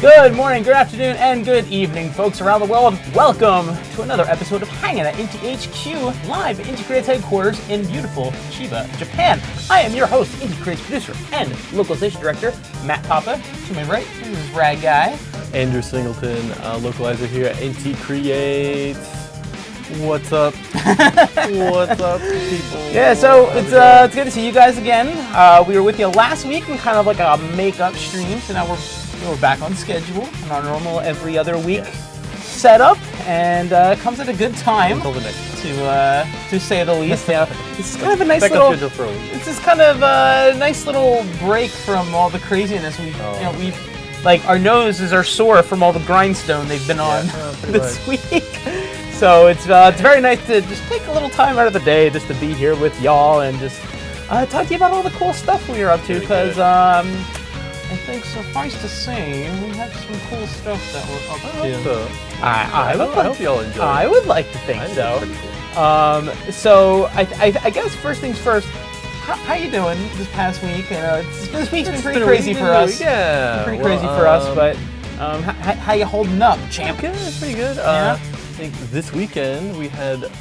Good morning, good afternoon, and good evening, folks around the world. Welcome to another episode of Hangin at Inti HQ, live at Inti Create's headquarters in beautiful Chiba, Japan. I am your host, Inti Create's producer and localization director, Matt Papa. To my right, this is Rag Guy. Andrew Singleton, localizer here at Inti Create. What's up? What's up, people? Yeah, so it's good to see you guys again. We were with you last week in kind of like a makeup stream, so now we're back on schedule on our normal every other week setup, and comes at a good time Until the next one. to say the least. Yeah, this is kind of a nice Back little. on schedule for a week. This is kind of a nice little break from all the craziness we've like our noses are sore from all the grindstone they've been on this week. So it's very nice to just take a little time out of the day just to be here with y'all and just talk to you about all the cool stuff we are up to, because I think suffice to say we have some cool stuff that we're up to. I hope y'all enjoy it. I would like to think so. Pretty cool. So I guess first things first. How you doing this past week? This week's been pretty crazy for us. Yeah, pretty crazy for us. But how you holding up, champ? Good, pretty good. Yeah. I think this weekend we had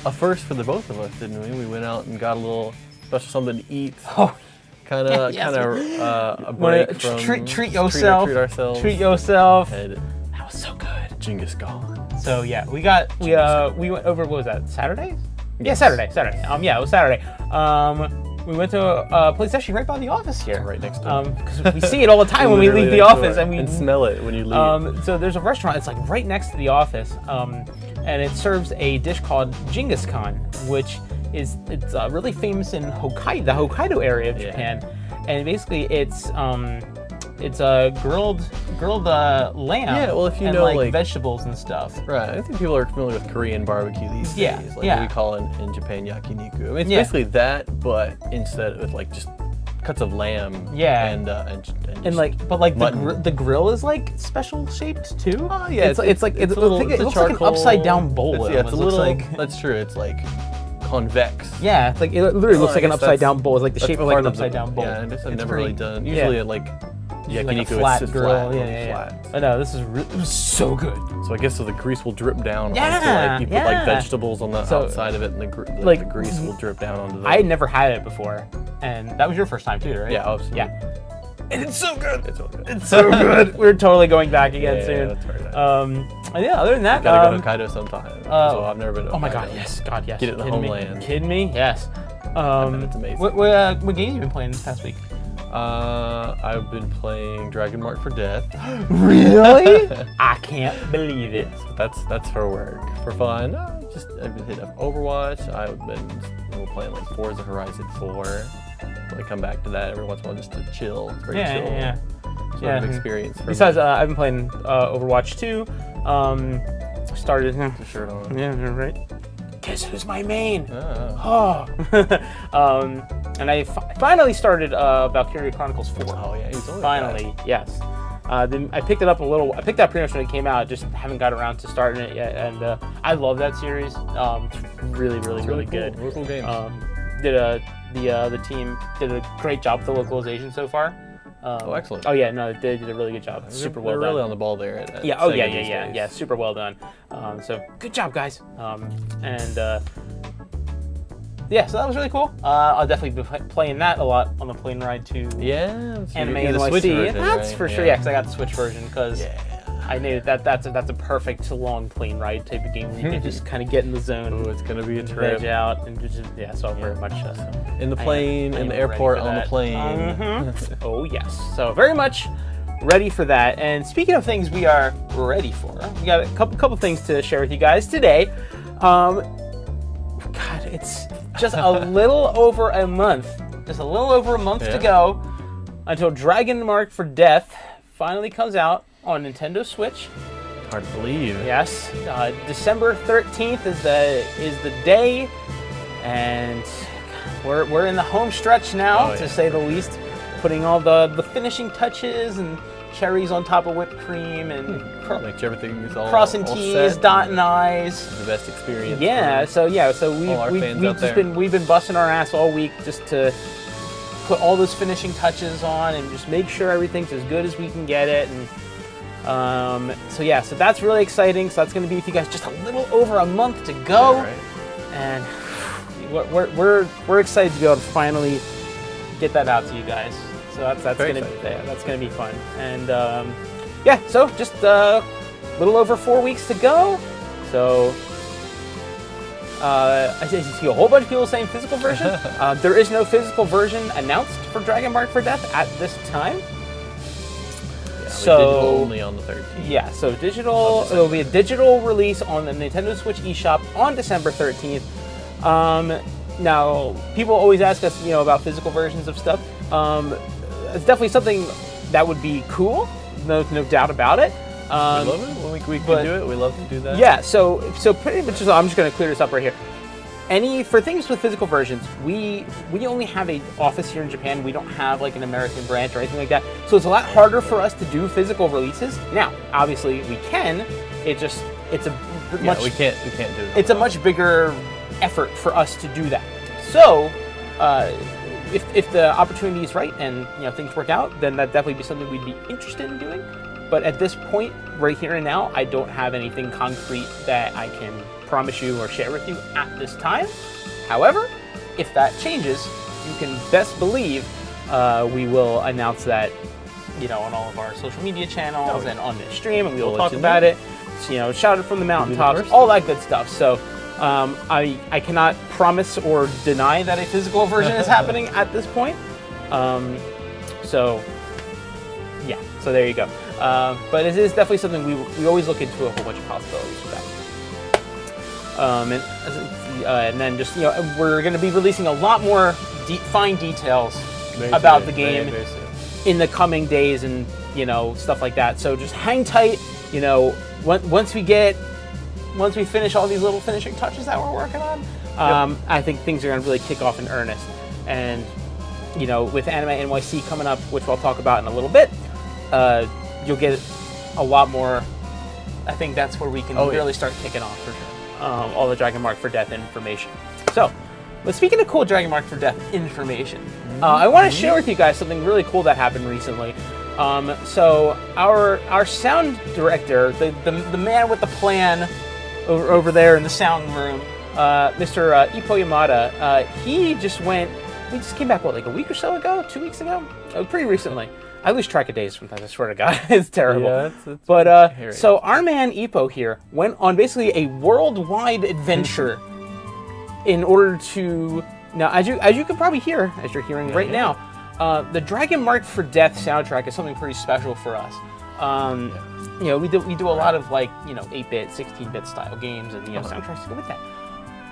a first for the both of us, didn't we? We went out and got a little special something to eat. Oh, kind of a break from treat yourself. Treat ourselves. Treat yourself. And that was so good. Genghis Khan. So yeah, we went over. What was that? Saturday? Yeah, Saturday. Yeah, it was Saturday. We went to a place actually right by the office here. Right next to it. Because we see it all the time when we leave the office, and smell it when you leave. So there's a restaurant. It's like right next to the office, and it serves a dish called Genghis Khan, which it's really famous in Hokkaido, the Hokkaido area of Japan, and basically it's a grilled lamb. Yeah, well, if you and know, like vegetables and stuff. Right, I think people are familiar with Korean barbecue these days. Like we call it in Japan yakiniku. I mean, it's basically that, but instead with like just cuts of lamb. Yeah. And the grill is like special shaped too. Oh yeah, it's like it looks like an upside down bowl. It's a little. That's true. It's like convex. Yeah, it's like it literally looks like an upside down bowl. It's like the shape of like an upside down bowl. Yeah, I guess I've never really done. Usually at like yakiniku, like a flat it's grill. flat. I know, this is it was so good. So I guess the grease will drip down onto like you put like vegetables on the outside of it, and the grease will drip down onto. I had never had it before, and that was your first time too, right? Yeah, absolutely. Yeah. And it's so good. It's so good. It's so good. We're totally going back again soon. Yeah, that's very nice. And yeah, other than that, gotta go to Hokkaido sometime. So I've never been to Hokkaido. Oh my god, yes, Get it in the homeland. Kidding me? Yes. It's amazing. What games have you been playing this past week? I've been playing Dragon Mark for Death. Really? I can't believe it. That's for work. For fun, I've been hitting up Overwatch. I've been playing like Forza Horizon 4. I come back to that every once in a while just to chill. It's very chill. Sort of experience. Besides, I've been playing Overwatch 2. Started. The shirt on. Yeah, right. Guess who's my main? Oh. And I finally started Valkyria Chronicles 4. Oh yeah, he's finally, yes. Then I picked it up I picked that pretty much when it came out. Just haven't got around to starting it yet, and I love that series. It's really good. Really cool games. The team did a great job with the localization so far. Excellent. Oh yeah, no, they did a really good job. Super well done. They're really on the ball there. Yeah. Super well done. So good job, guys. Yeah, so that was really cool. I'll definitely be playing that a lot on the plane ride to Anime NYC. That's for sure. Yeah, because I got the Switch version because I knew that's a perfect long plane ride type of game where you can just kind of get in the zone. Oh, it's gonna be a trip. Veg out and so very much in the plane, in the airport, on the plane. Oh yes, so very much ready for that. And speaking of things we are ready for, we got a couple things to share with you guys today. God, it's just a little over a month to go until Dragon Mark for Death finally comes out on Nintendo Switch. Hard to believe. Yes, December 13th is the day, and we're in the home stretch now, to say the least. Putting all the finishing touches and cherries on top of whipped cream and make sure everything is all crossing T's, dotting I's. The best experience. Yeah, so we've been busting our ass all week just to put all those finishing touches on and just make sure everything's as good as we can get it. And So yeah, so that's really exciting. So that's going to be with you guys just a little over a month to go, Yeah, right. and we're excited to be able to finally get that out to you guys. So that's gonna be fun. And yeah, so just a little over 4 weeks to go. So I see a whole bunch of people saying physical version. There is no physical version announced for Dragon Mark for Death at this time. So digital only on the 13th. Yeah, so digital. It'll be a digital release on the Nintendo Switch eShop on December 13th. Now, people always ask us, about physical versions of stuff. It's definitely something that would be cool. No doubt about it. We love it when we can do it. We love to do that. Yeah. So pretty much. I'm just going to clear this up right here. For things with physical versions, we only have an office here in Japan. We don't have like an American branch or anything like that. So it's a lot harder for us to do physical releases. Now, obviously we can. We can't do it. It's a much bigger effort for us to do that. So if the opportunity is right and things work out, then that'd definitely be something we'd be interested in doing. But at this point, right here and now, I don't have anything concrete that I can promise you or share with you at this time. However, if that changes, you can best believe we will announce that, on all of our social media channels and on this stream, and we will talk about it. So, shout it from the mountaintops, all that good stuff. So I cannot promise or deny that a physical version is happening at this point. So yeah, so there you go. But it is definitely something we always look into a whole bunch of possibilities with that. And then just we're going to be releasing a lot more fine details about the game in the coming days and stuff like that. So just hang tight. Once we finish all these little finishing touches that we're working on, I think things are going to really kick off in earnest. And with Anime NYC coming up, which we'll talk about in a little bit, you'll get a lot more. I think that's where we can really start kicking off for sure. All the Dragon Mark for Death information. So, but speaking of cool Dragon Mark for Death information, I want to share with you guys something really cool that happened recently. So our sound director, the man with the plan over there in the sound room, Mr. Ippo Yamada, we just came back, like a week or so ago, 2 weeks ago? Pretty recently. I lose track of days sometimes, I swear to God. It's terrible. Yeah, it's but, so our man Ippo here went on basically a worldwide adventure in order to... Now, as you can probably hear, as you're hearing right now, the Dragon Mark for Death soundtrack is something pretty special for us. We do a lot of 8-bit, 16-bit style games and soundtracks to go with that.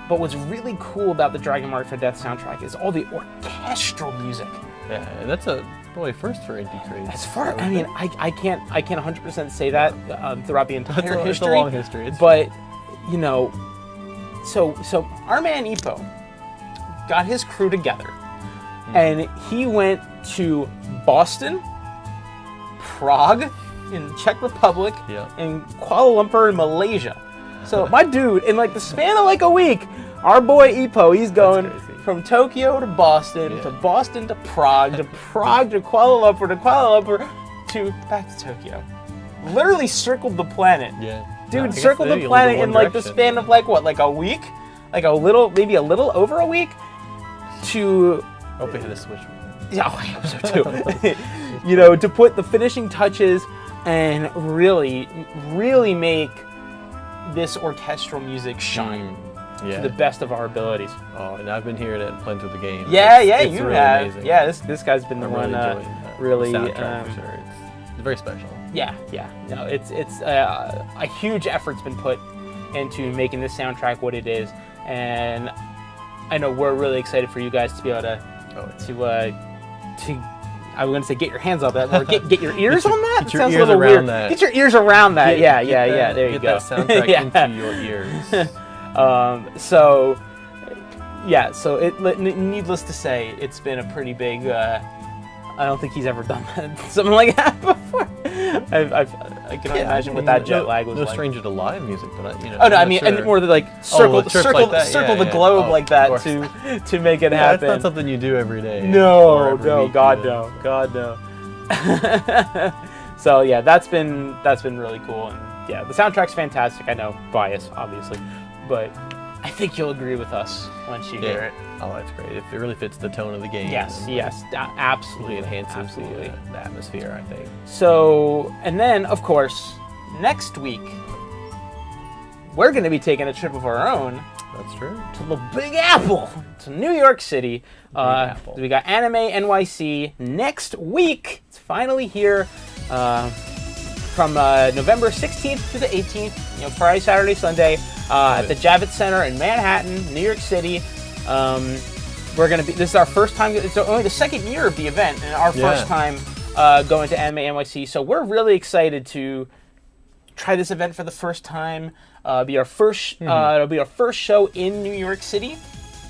But what's really cool about the Dragon Mark for Death soundtrack is all the orchestral music. Yeah, and that's probably first for Inti craze. As far, I can't 100% say that throughout the entire history. It's a long history. But so our man Ippo got his crew together, and he went to Boston, Prague in Czech Republic, and Kuala Lumpur in Malaysia. So my dude, in the span of a week, our boy Ippo, he's going from Tokyo to Boston, to Boston to Prague to Kuala Lumpur to back to Tokyo. Literally circled the planet. Yeah. Dude, circled the planet in the span of a week? Maybe a little over a week to... Hope they hit a switch. Yeah, I hope so too. To put the finishing touches and really, really make this orchestral music shine to the best of our abilities. Oh, and I've been hearing it plenty of the game. Yeah, it's you really have. Amazing. Yeah, this guy's been the one really. Soundtrack for sure. It's very special. Yeah. No, it's a huge effort's been put into making this soundtrack what it is, and I know we're really excited for you guys to be able to I was going to say get your hands on that, or get your ears on that? Get your ears around that. Get your ears around that. Yeah. There you go. Get that soundtrack into your ears. So needless to say, it's been a pretty big. I don't think he's ever done something like that before. I can only imagine what that jet lag was like. No stranger to live music, but and more circle the globe like that to make it happen. That's not something you do every day. No, God no. So yeah, that's been really cool, and yeah, the soundtrack's fantastic. I know, bias obviously, but I think you'll agree with us once you hear it. Oh, that's great. It really fits the tone of the game. Yes, yes, absolutely. Really enhances the atmosphere, I think. So, and then, of course, next week, we're going to be taking a trip of our own. That's true. To the Big Apple, to New York City. Apple. We got Anime NYC next week. It's finally here. From November 16th to the 18th, you know, Friday, Saturday, Sunday, at the Javits Center in Manhattan, New York City. We're gonna be. This is our first time. It's only the second year of the event, and our first time going to Anime NYC. So we're really excited to try this event for the first time. Be our first. It'll be our first show in New York City.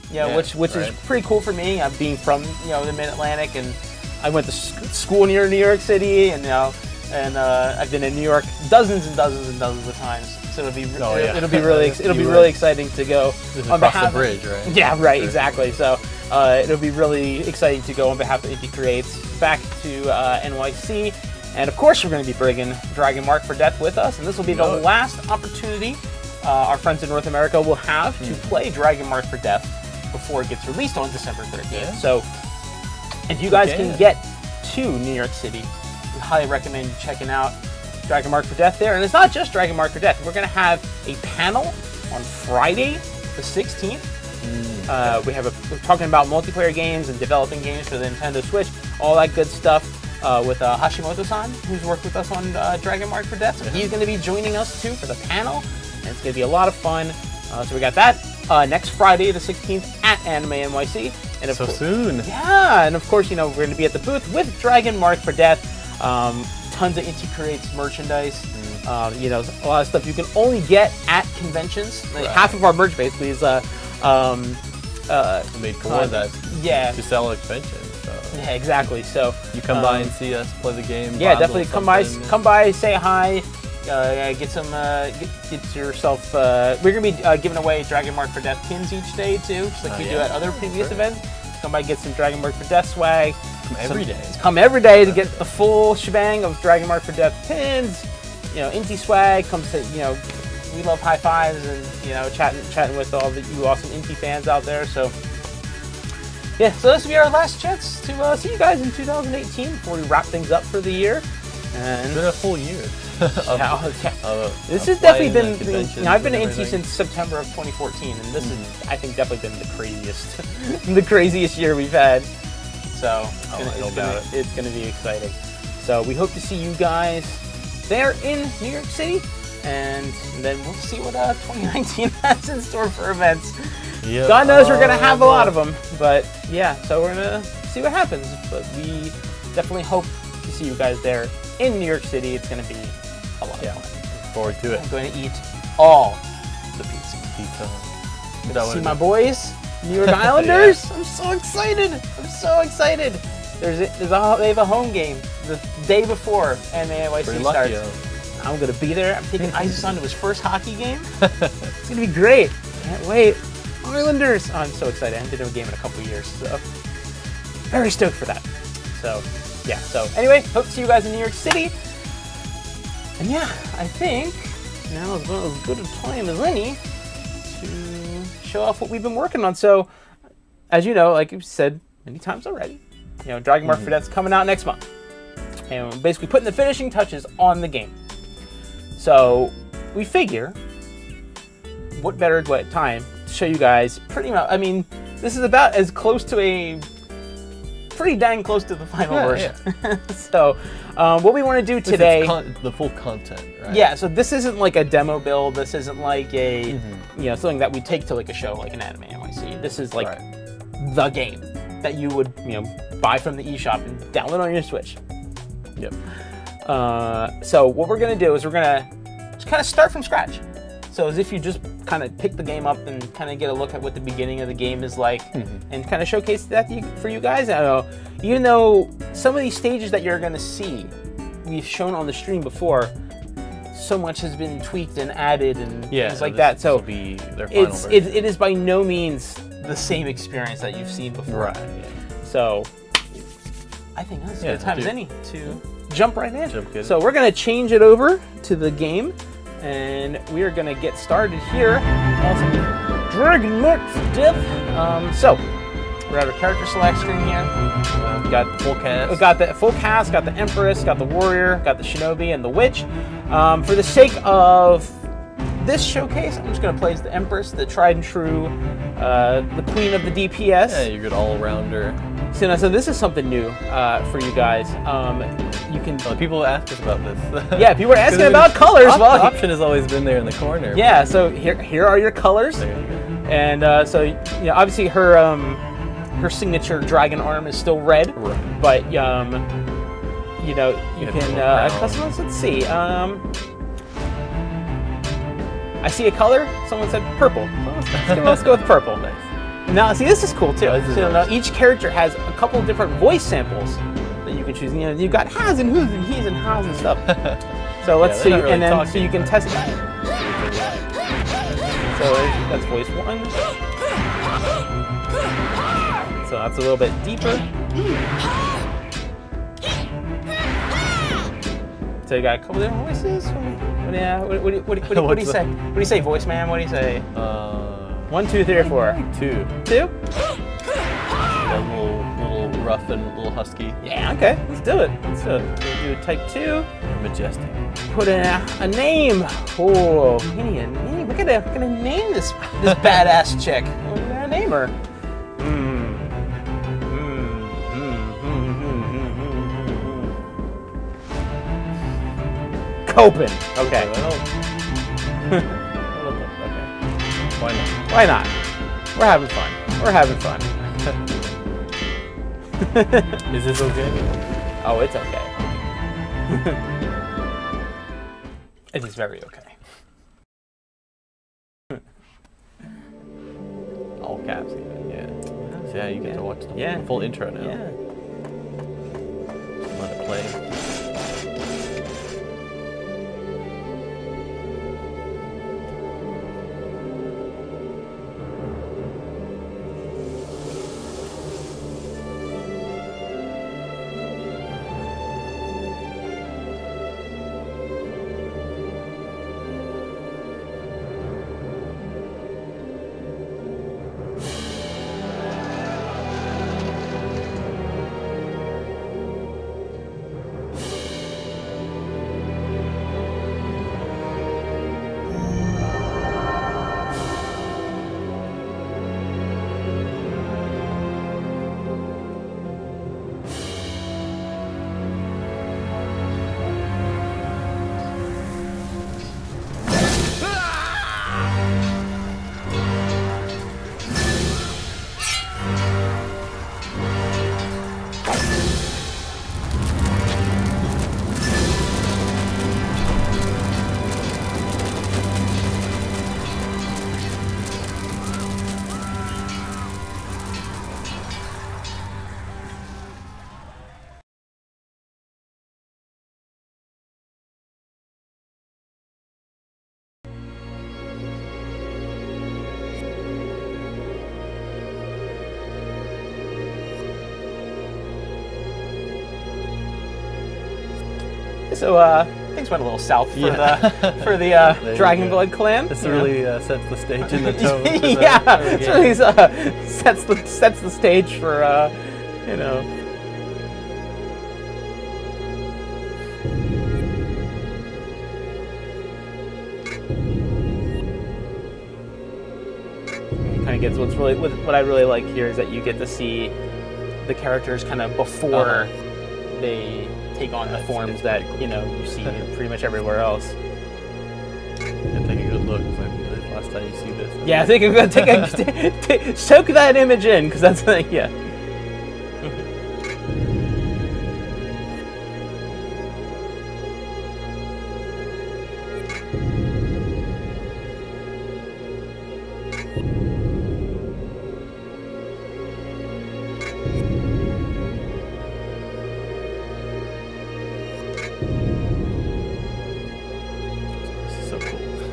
You know, which is pretty cool for me. Being from the Mid Atlantic, and I went to school near New York City, and I've been in New York dozens and dozens and dozens of times. So it'll be really exciting to go on behalf of the bridge, right? Yeah, right, exactly. So it'll be really exciting to go on behalf of Inti Creates back to NYC, and of course we're going to be bringing Dragon Mark for Death with us, and this will be the last opportunity our friends in North America will have to play Dragon Mark for Death before it gets released on December 13th. Yeah. So if you guys can get to New York City, we highly recommend checking out Dragon Mark for Death there. And it's not just Dragon Mark for Death. We're going to have a panel on Friday the 16th. We're talking about multiplayer games and developing games for the Nintendo Switch, all that good stuff with Hashimoto-san, who's worked with us on Dragon Mark for Death. So he's going to be joining us too for the panel, and it's going to be a lot of fun. So we got that next Friday the 16th at Anime NYC. And so soon. Yeah, and of course, we're going to be at the booth with Dragon Mark for Death. Tons of Inti Creates merchandise. A lot of stuff you can only get at conventions. Like half of our merch basically is made for that. Yeah. To sell at conventions. So. Yeah, exactly. So you come by and see us play the game. Yeah, definitely come by, say hi. Get yourself. We're gonna be giving away Dragon Mark for Death pins each day too, just like we do at other previous events. Come by, get some Dragon Mark for Death swag. Come every day to get the full shebang of Dragon Mark for Death pins. Inti swag. Come to we love high fives and chatting with all the you awesome Inti fans out there. So yeah, so this will be our last chance to see you guys in 2018 before we wrap things up for the year. And it's been a full year. This has definitely been. I've been to Inti since September of 2014, and this has, I think, definitely been the craziest year we've had. So it's gonna be exciting. So we hope to see you guys there in New York City, and then we'll see what 2019 has in store for events. Yep. God knows we're gonna have a lot of them, but yeah. So we're gonna see what happens. But we definitely hope to see you guys there in New York City. It's gonna be a lot of fun. Look forward to it. I'm going to eat all the pizza. See my boys, New York Islanders. I'm so excited. They have a home game the day before NYC starts. I'm going to be there. I'm taking Isis to his first hockey game. It's going to be great. Can't wait. Islanders. Oh, I'm so excited. I haven't been to a game in a couple years, so very stoked for that. So yeah. So anyway, hope to see you guys in New York City. And yeah, I think now is as good a time as any to show off what we've been working on. So, as you know, like we've said many times already, Dragon Mark for Death's coming out next month. And we're basically putting the finishing touches on the game. So, we figure, what better time to show you guys pretty much, this is about as close to pretty dang close to the final version. Yeah. So, what we want to do today, the full content, right? Yeah. So this isn't like a demo build. This isn't like a something that we take to like a show like an Anime NYC. This is like the game that you would buy from the eShop and download on your Switch. Yep. So what we're gonna do is we're gonna just kind of start from scratch. So as if you just kind of pick the game up and kind of get a look at what the beginning of the game is like, and kind of showcase that for you guys. I don't know, even though some of these stages that you're going to see, we've shown on the stream before, so much has been tweaked and added and things like that. So it is by no means the same experience that you've seen before. Right. Yeah. So I think that's as good a time as any to jump right in. Jump good. So we're gonna change it over to the game, and we are gonna get started here. Awesome. Dragon Mix Diff. So we're at our character select screen here. We got the full cast. We got the full cast. Got the Empress. Got the Warrior. Got the Shinobi and the Witch. For the sake of this showcase, I'm just going to play as the Empress, the tried and true, the queen of the DPS. Yeah, you're good all-rounder. So this is something new for you guys. You can. People ask us about this. Yeah, people are asking about colors. The option has always been there in the corner. Yeah, so here are your colors. There you go. And so obviously her signature dragon arm is still red, Right. but you can customize. Let's see. I see a color. Someone said purple. So let's go with purple. Nice. Now, see, this is cool too. This is So nice. now each character has a couple different voice samples that you can choose. You've got has and who's and he's and hows and stuff. So let's see, really and then talking. so you can test it. So that's voice 1. So that's a little bit deeper. So you got a couple different voices. What do you say? What do you say, voice man? What do you say? 1, 2, 3, or 4? 2. 2? A little rough and a little husky. Yeah. Okay. Let's do it. Let's do it. We'll do type 2. Majestic. Put in a name. Oh, we're gonna name this badass chick. We're gonna name her. Copen. Okay. Okay. Why not? Why not? We're having fun. We're having fun. Is this okay? Oh, it's okay. It is very okay. All caps even, yeah. So yeah, you get to watch the full intro now. Yeah. Let it play. So things went a little south for the Dragon Blood clan. This really sets the stage in the tone. Yeah, it really sets the stage for you know. Kind of gets what I really like here is that you get to see the characters kind of before they take on the forms that you see pretty much everywhere else. Yeah, take a good look. It's like the last time you see this. Yeah, soak that image in, because that's like, yeah.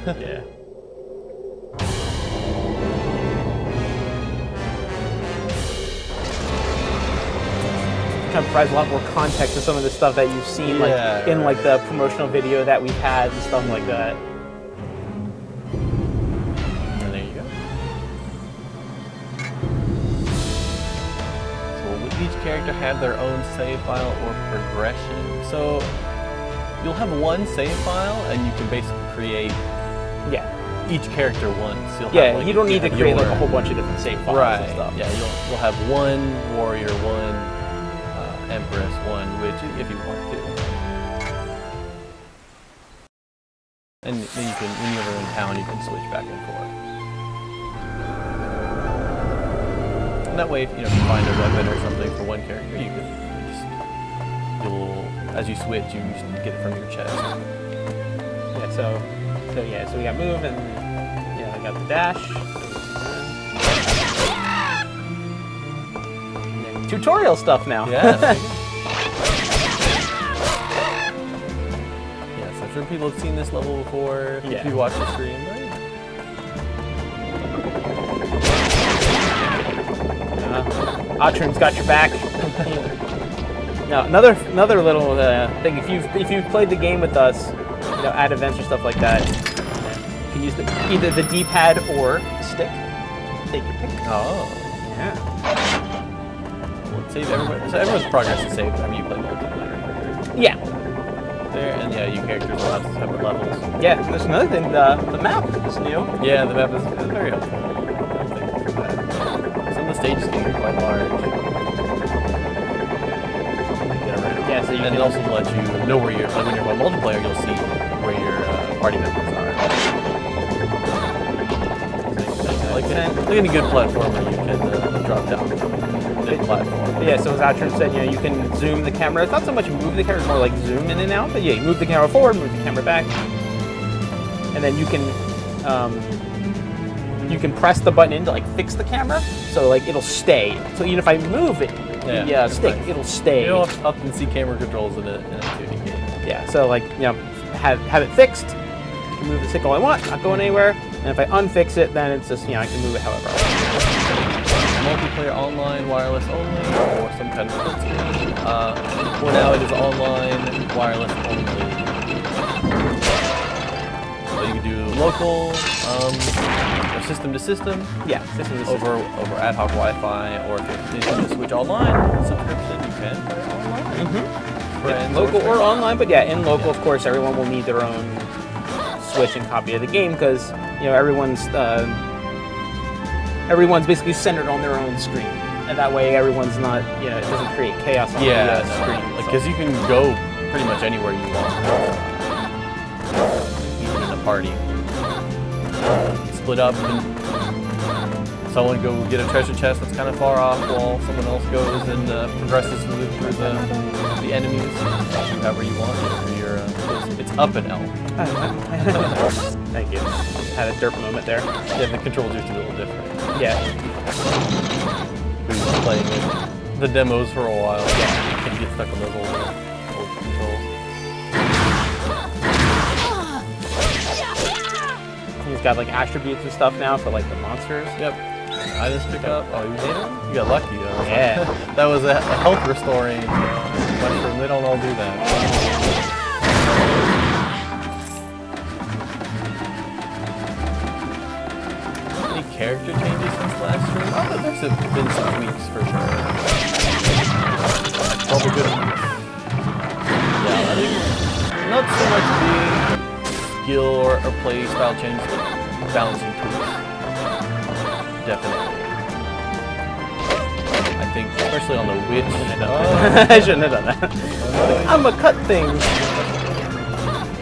Yeah. kind of provides a lot more context to some of the stuff that you've seen, like in like the promotional video that we've had and stuff like that. And there you go. So will each character have their own save file or progression? So you'll have one save file, and you can basically create each character once. You'll have, like, you don't need to create like a whole bunch of different save files and stuff. Yeah, you'll have one warrior, one empress, one witch, if you want to. And then you can, when you're in town, you can switch back and forth. And that way, if you find a weapon or something for one character, you can as you switch, you just get it from your chest. Yeah. So we got move and I got the dash. And tutorial stuff now. Yeah. Yes, I'm sure people have seen this level before. If you watch the stream, right? Atron's got your back. Now, another little thing. If you've played the game with us, at events or stuff like that, you can use either the D-pad or the stick. Take your pick. Oh. Yeah. Well, save everybody. So everyone's progress is saved. I mean, you play multiplayer. Yeah. There and you characters will have separate levels. Yeah. There's another thing. The map is new. Yeah, the map is very helpful. Some of the stages can be quite large. Yeah, so you and it also lets you know where you're, like when you're playing multiplayer, you'll see where your party members are. Like any good platformer, you can drop down the platform. Yeah, so as Atron said, you can zoom the camera. It's not so much move the camera, it's more like zoom in and out. But you move the camera forward, move the camera back, and then you can press the button in to like fix the camera, so like it'll stay. So even if I move it. Yeah, stick. It'll stay. You don't often see camera controls in a 2D game. Yeah, so like have it fixed. I can move the stick all I want, not going anywhere. And if I unfix it, then it's just I can move it however I want. Multiplayer online, wireless only, or some kind of split screen. Well, now it is online, wireless only. So you can do local, or system to system. Yeah, system to system. Over ad hoc Wi-Fi, or if you need to switch online subscription, you can play online. Yeah, local or online, but in local, of course, everyone will need their own Switch and copy of the game because everyone's basically centered on their own screen, and that way everyone's not it doesn't create chaos on the screen. Because you can go pretty much anywhere you want, even in a party. Split up and someone go get a treasure chest that's kind of far off while someone else goes and progresses through the enemies however you want. It's up and L. Thank you. Had a derp moment there. Yeah, the controls used to be a little different. Yeah. We were playing the demos for a while. Yeah. You get stuck on those old controls. He's got like attributes and stuff now for like the monsters. Yep. Items pick up. Oh, you did it? You got lucky though. Yeah. That was a health restoring mushroom. They don't all do that. Any character changes since last stream? Oh, there's been some tweaks for sure. Probably good. Yeah, I think not so much the skill or play style change, but balancing tools. Definitely. I think, especially on the witch. I shouldn't have done that. I'm gonna cut things.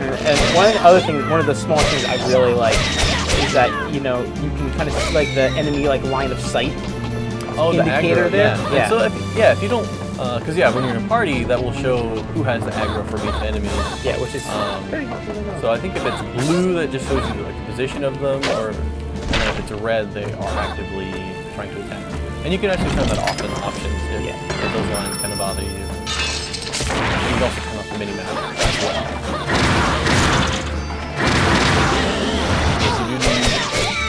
And one of the small things I really like is that you can kind of see like the enemy line of sight. Oh, indicator the aggro, there. Yeah. So if you don't, because when you're in a party, that will show who has the aggro from each enemy. Yeah, which is very helpful. So I think if it's blue, that just shows you like the position of them, or if it's a red, they are actively trying to attack you. And you can actually turn that off in options if those lines kind of bother you. You can also turn off the mini-map as well.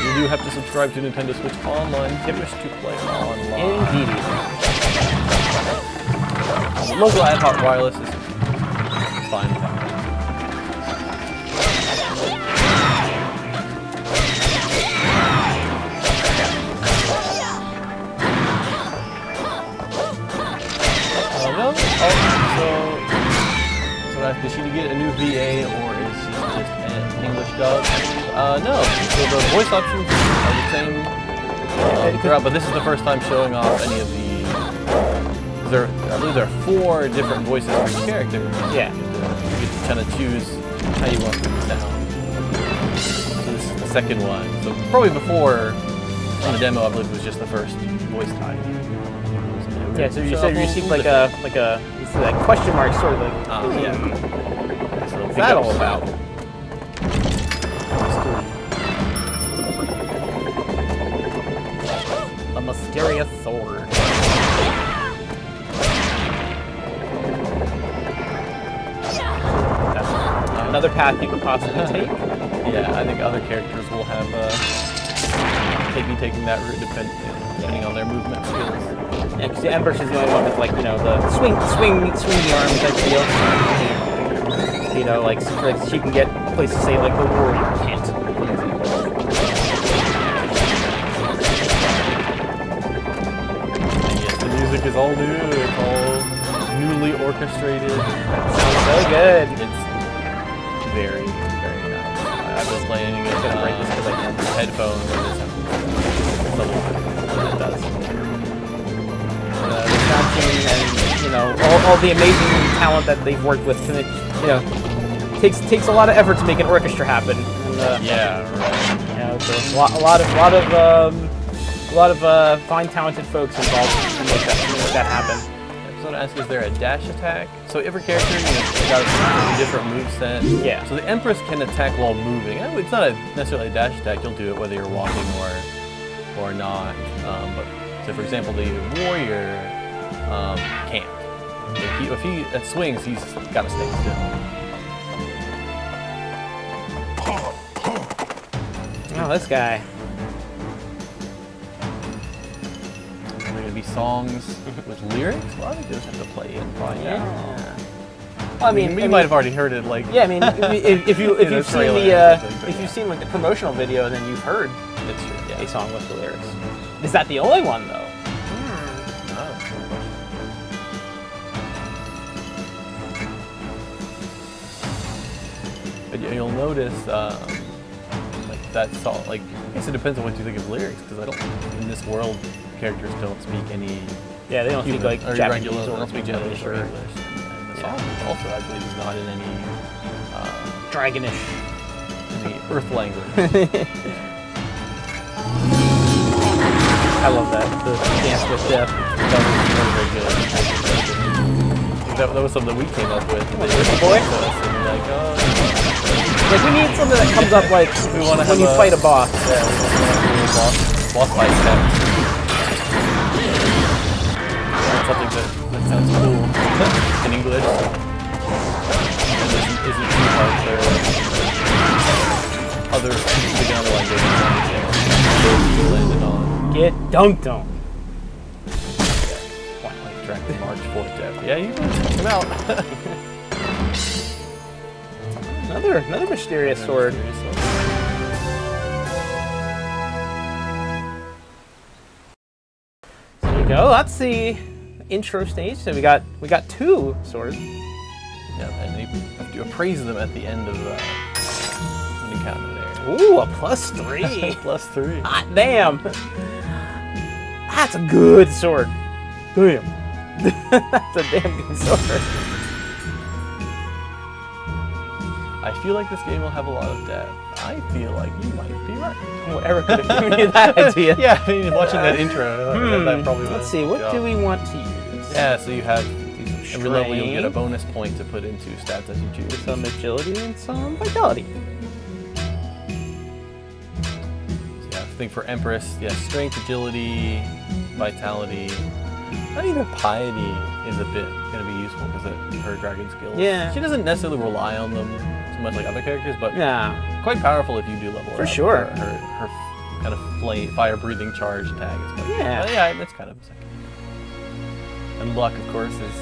You do have to subscribe to Nintendo Switch Online if you wish to play online. Indeed. local ad hoc wireless is fine. No. So does she get a new VA or is she just an English dub? No. So the voice options are the same throughout, but this is the first time showing off any of the. I believe there are 4 different voices for each character. Yeah. You get to kind of choose how you want them to sound. So this is the second one. So probably before on the demo, I believe it was just the first voice type. Yeah. So you said you received like a question mark sort of like. Yeah. So what's that all about? The mysterious sword. Another path you could possibly take. Yeah, I think other characters will have be taking that route depending on their movement skills. Yeah, because the Empress is the only one with like the swing the arms type deal. Like she can get places say like the warrior can't. And yes, the music is all new. It's all newly orchestrated. Sounds so good. It's very, very nice. I was playing it on headphones and it does. The sounding and all the amazing talent that they've worked with, takes a lot of effort to make an orchestra happen. And, yeah, right. So a lot of fine, talented folks involved to make that happen. So I ask, is there a dash attack? So every character got a different moveset. Yeah. So the Empress can attack while moving. It's not necessarily a dash attack. You'll do it whether you're walking or not. But so for example, the warrior can't. If he swings, he's got to stay still. Oh, this guy. Are there going to be songs with lyrics? Well, I think you'll have to play and find out. Well, I mean, you might have already heard it. Like, yeah, I mean, if you've seen like the promotional video, then you've heard a song with the lyrics. Is that the only one though? But you'll notice, like that song. Like, I guess it depends on what you think of lyrics, because I don't. In this world, characters don't speak any. Yeah, they don't speak like Japanese or they don't speak Japanese or English. English. And the song also, I believe, is not in any Dragonish. any Earth language. I love that. The dance with death. That was very good. That was something that we came up with. Boy? Like we need something that comes up like we want to when you fight a boss. Yeah, we want to boss fight text. Something that sounds cool in English. And isn't too hard for other languages to landed on. Get dunked on. Track the March 4th, Jeff. Yeah, you can check him out. Another mysterious sword. So there you go. That's the intro stage. So we got 2 swords. Yeah, and you have to appraise them at the end of the encounter there. Ooh, a +3. +3. Hot damn. That's a good sword. Damn. That's a damn good sword. I feel like this game will have a lot of depth. I feel like you might be right. Whatever could have given you that idea. Yeah, I mean, watching that intro, that probably Let's see, what do we want to use? Yeah, so you have every level you'll get a bonus point to put into stats as you choose. Some agility and some vitality. So yeah, I think for Empress, yeah, strength, agility, vitality. Not even piety is a bit going to be useful because of her dragon skills. Yeah. She doesn't necessarily rely on them so much like other characters, but yeah, quite powerful if you do level for up. sure. Her kind of fire-breathing charge tag is quite yeah. yeah, that's kind of a second. And luck, of course, is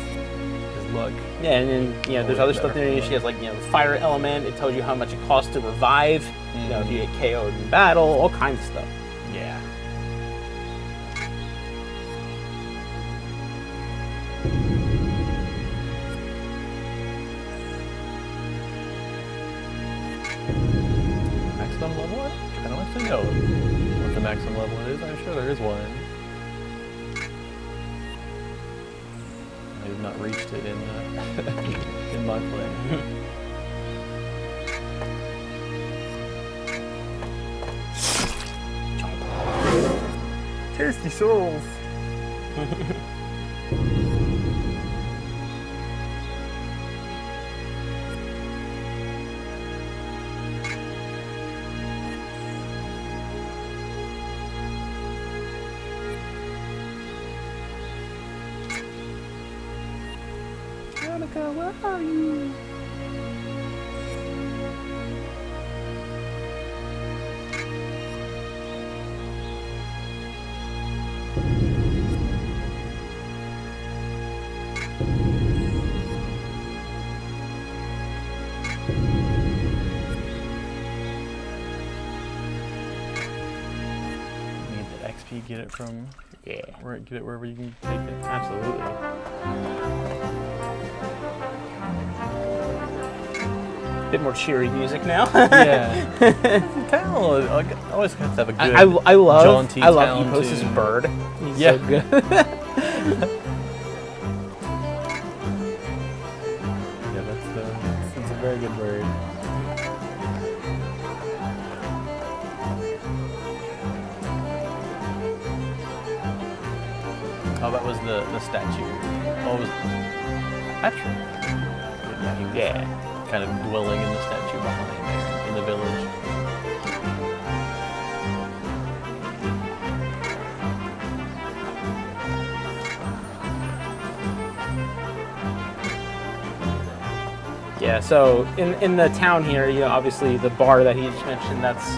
luck. Yeah, and then you know, there's other stuff there. She has like, you know, the fire element. It tells you how much it costs to revive. You know, if you get KO'd in battle, all kinds of stuff. Yeah. Maximum level? I don't actually know what the maximum level is. I'm sure there is one. I have not reached it in in my play. Tasty souls. Monica, where are you? Get it from get it wherever you can take it. Absolutely. Bit more cheery music now. Yeah. Town. I always have to have a good. I love town Epos's tune. bird. He's yeah. so good. Yeah, that's a very good bird. Oh, that was the statue. Oh, it was Patrick. Yeah, he was kind of dwelling in the statue behind there in the village. Yeah, so in the town here, you know, obviously the bar that he just mentioned, that's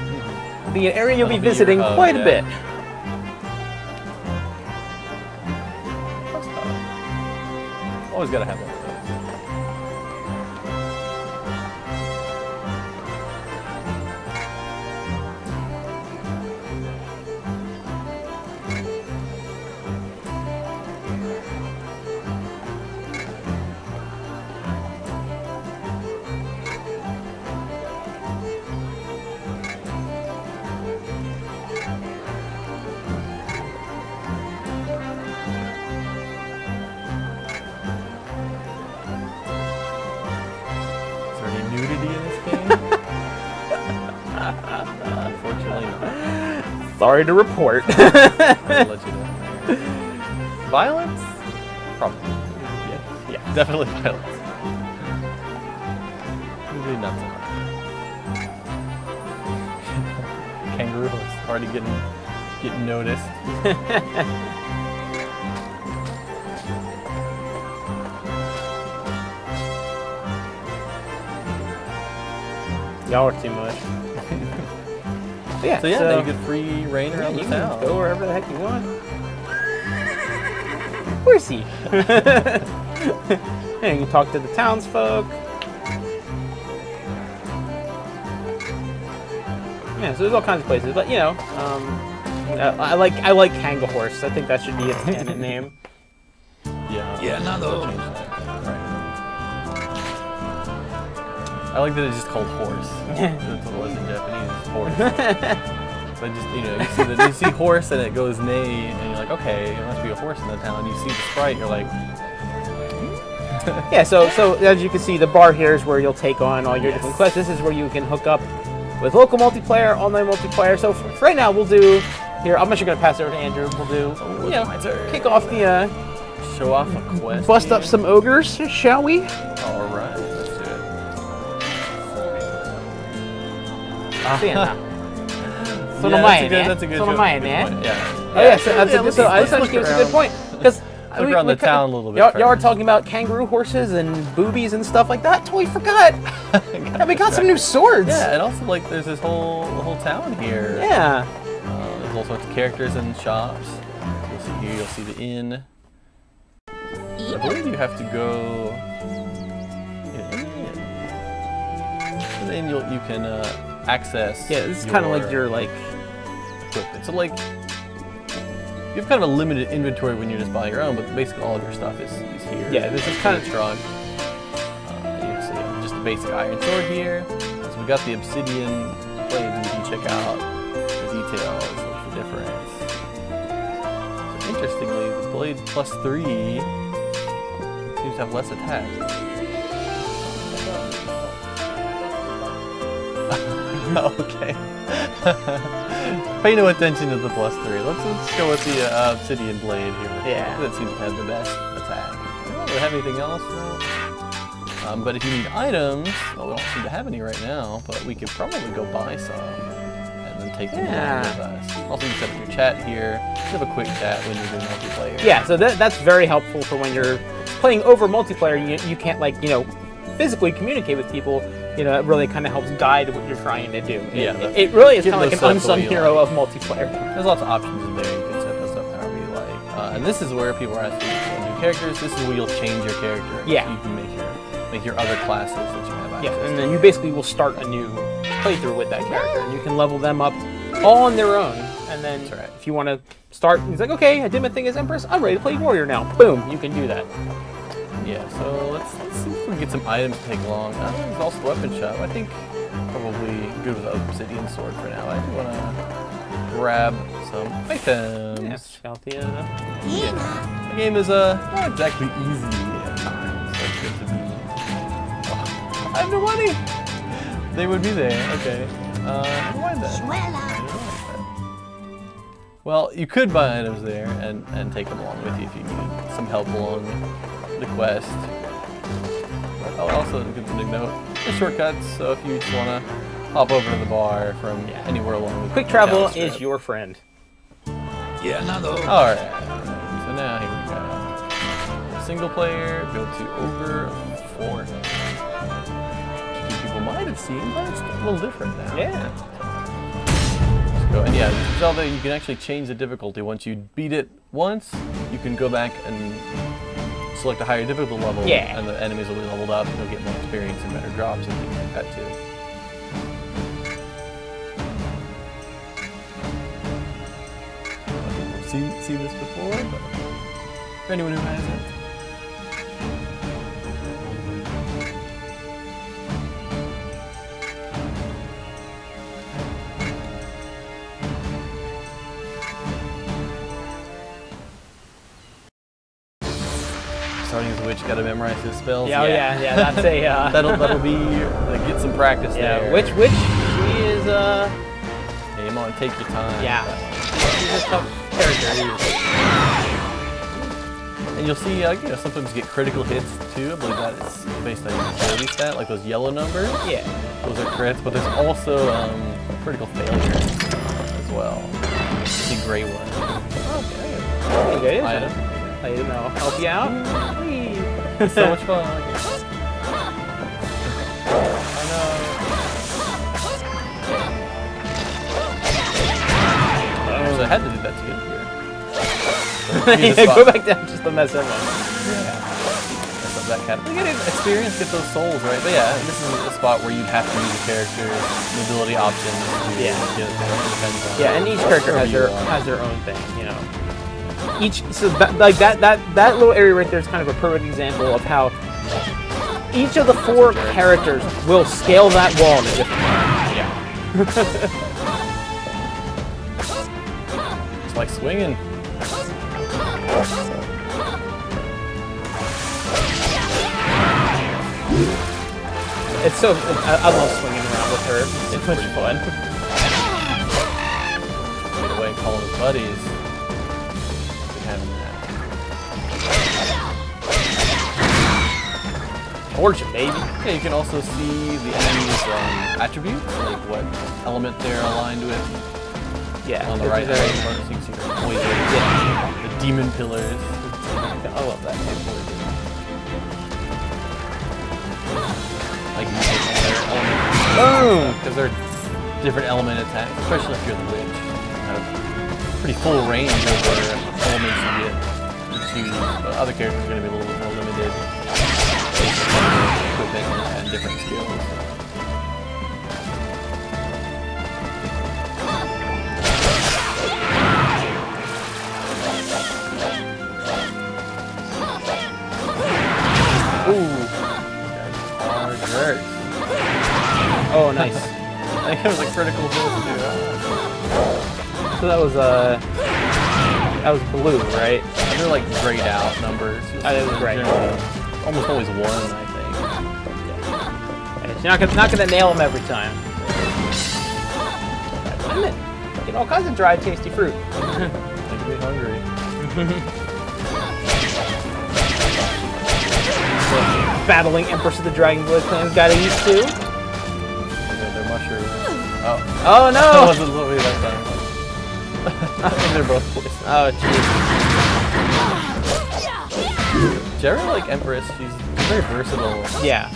the area you'll be visiting quite a bit. Always gotta have one of Sorry to report. I'll let you know. Violence? Probably. Yeah, definitely violence. Maybe not so much. Kangaroo is already getting noticed. Y'all are too much. Yeah, so now you get free reign around the town. Go wherever the heck you want. Where's he? And you can talk to the townsfolk. Yeah, so there's all kinds of places, but you know, I like Hang a Horse. I think that should be its canon name. Yeah. Yeah, no. I like that it's just called horse. That's what it was in Japanese, horse. But just, you know, you see horse and it goes neigh, and you're like, okay, there must be a horse in the town. You see the sprite, you're like... Yeah, so as you can see, the bar here is where you'll take on all your different quests. This is where you can hook up with local multiplayer, online multiplayer. So for right now, we'll do... Here, I'm actually going to pass it over to Andrew. We'll do, you know, kick off the... Show off a quest. Bust up some ogres, shall we? All right. That's a good point. Yeah. Oh yeah, so that's a good point. Because look around the town a little bit. Y'all are talking about kangaroo horses and boobies and stuff like that. Totally forgot. And we got some new swords. Yeah, and also like there's this whole town here. Yeah. There's all sorts of characters and shops. You'll see the inn. I believe you have to go. And then you can access. Yeah, this is kind of like your equipment. So like you have kind of a limited inventory when you're just buying your own, but basically all of your stuff is here. Yeah, this is kind of strong. You see just the basic iron sword here. So we got the obsidian blades, and you can check out the details of the difference. So interestingly, the blade +3 seems to have less attack. Okay. Pay no attention to the +3. Let's go with the obsidian blade here. Yeah. That seems to have the best attack. I don't really have anything else though. But if you need items, well, we don't seem to have any right now, but we could probably go buy some and then take them along with us. Also, you set up your chat here. Just have a quick chat when you're doing multiplayer. Yeah, so that's very helpful for when you're playing over multiplayer. You can't physically communicate with people. It really kind of helps guide what you're trying to do. It really is kind of like an unsung hero of multiplayer. There's lots of options in there. You can set this up however you like. And this is where people are asking for new characters. This is where you'll change your character. Yeah. You can make your other classes that you have access to. And then you basically will start a new playthrough with that character, and you can level them up all on their own. And then if you want to start, he's like, okay, I did my thing as Empress. I'm ready to play Warrior now. Boom, you can do that. Yeah, so let's see if we can get some items to take along. There's also the weapon shop. I think probably good with the obsidian sword for now. I do want to grab some items. Yeah, check out the the game is not exactly easy at times. So it's good to be. Oh, I have no money. They would be there. Okay. Never mind that. Well, you could buy items there and take them along with you if you need some help along the quest. Oh, also a good thing to note, the shortcuts, so if you just want to hop over to the bar from anywhere along the quick travel is your friend. Yeah, alright, so now here we go. Single player, go to over 4. Which people might have seen, but it's a little different now. Yeah. Let's go, and Zelda, you can actually change the difficulty. Once you beat it once, you can go back and select a higher difficulty level, and the enemies will be leveled up, and you'll get more experience and better drops and things like that too. I've seen this before, but for anyone who hasn't. Starting as a witch, gotta memorize his spells. Yeah, that's a that'll be get some practice there. Witch, she is Yeah, you want to take your time. Yeah, she's a tough character. And you'll see, sometimes you get critical hits too. I believe that is based on your ability stat, like those yellow numbers. Yeah, those are crits, but there's also critical failures as well. You see gray ones. Okay, item. I'll help you out. It's so much fun. I know. So I had to do that to get here. Go back down just to mess up. Mess up that cat. You get experience, get those souls, right? But yeah, this is a spot where you'd have to use a character, the ability options. And each character has their own thing, that little area right there is kind of a perfect example of how each of the 4 characters will scale that wall in a different way. Yeah. It's like swinging. It's so I love swinging around with her. It's much fun. Get away and call his buddies. Torture, baby. Yeah, you can also see the enemy's attributes, like what element they're aligned with. Yeah. On the right there, you can see the poison, the demon pillars. I love that. Like their element. Boom! Because they're different element attacks, especially if you're the witch. You have pretty full range of elements you get. use, but other characters are going to be a little bit more limited. Equipment and different skills. Ooh. Hurt. Oh, nice. I think it was a critical hit too. So that was blue, right? They're like grayed out numbers. That is gray. Almost always 1, I think. Yeah. You're not gonna nail them every time. Get all kinds of dried, tasty fruit. Make me hungry. Battling Empress of the Dragonblood clans gotta eat too. They're mushrooms. Oh. Oh no! That wasn't Louis that time. I think they're both poison. Oh jeez. Jerry, like Empress, she's very versatile. Yeah.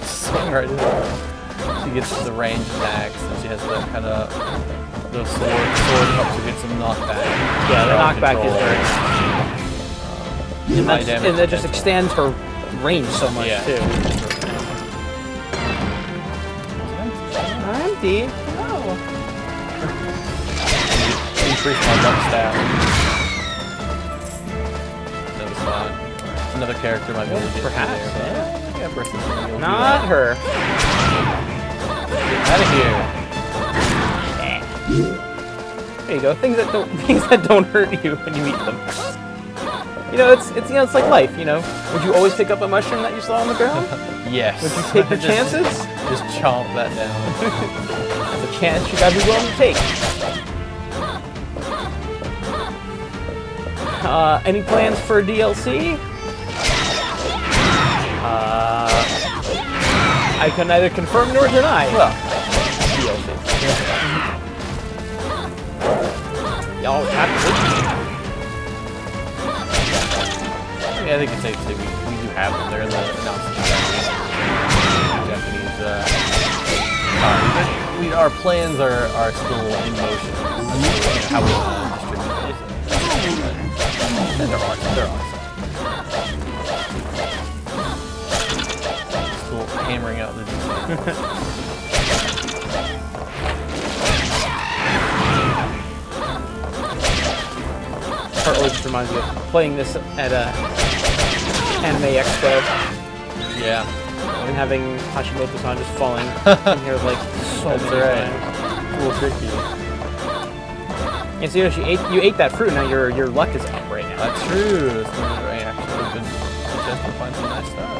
Swing right in there. She gets the range attacks, and she has that kind of the sword helps her get some knockback. Yeah, the knockback is very. And that just extends her range so much too. Empty. Oh. Increase my luck stat. That was fine. Another character might be able to get perhaps. There, yeah, not her. Get out of here. There you go. Things that don't hurt you when you eat them. You know, it's like life. You know, would you always pick up a mushroom that you saw on the ground? Yes. Would you take your chances? Just chomp that down. It's a chance you gotta be willing to take. Any plans for DLC? I can neither confirm nor deny. Well, DLC. Y'all have to. Yeah, I think it's safe to say we do have them. They're in the announcement. Japanese. But our plans are still in motion. How we distribute it. And there are some. Still hammering out the details. Partly just reminds me of playing this at a anime expo. Yeah. And having Hashimoto-san just falling in here like so many times. It's a little tricky. And so you ate that fruit, now your luck is up right now. That's true. I actually have been just to find some nice stuff.